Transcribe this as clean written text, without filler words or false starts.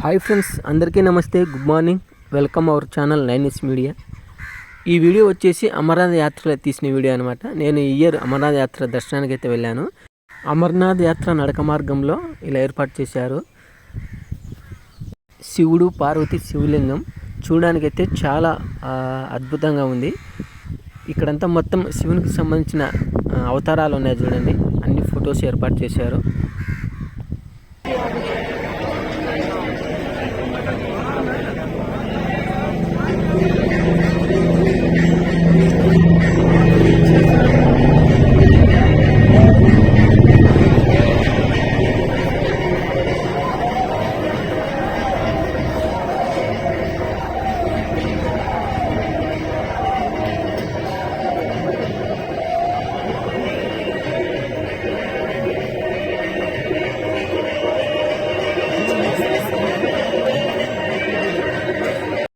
Hi friends, అందరికీ నమస్తే. Good morning. Welcome our channel 9S media. ఈ వీడియో వచ్చేసి అమర్నాథ్ యాత్రలో తీసిన వీడియో అనమాట. నేను ఈ ఇయర్ అమర్నాథ్ యాత్ర దర్శనానికి అయితే వెళ్ళాను. అమర్నాథ్ యాత్ర నడక మార్గంలో ఇలా ఏర్పాటు చేశారు. శివుడు, పార్వతి, శివలింగం చూడడానికైతే చాలా అద్భుతంగా ఉంది. ఇక్కడంతా మొత్తం శివునికి సంబంధించిన అవతారాలు ఉన్నాయి చూడండి. అన్ని ఫొటోస్ ఏర్పాటు చేశారు.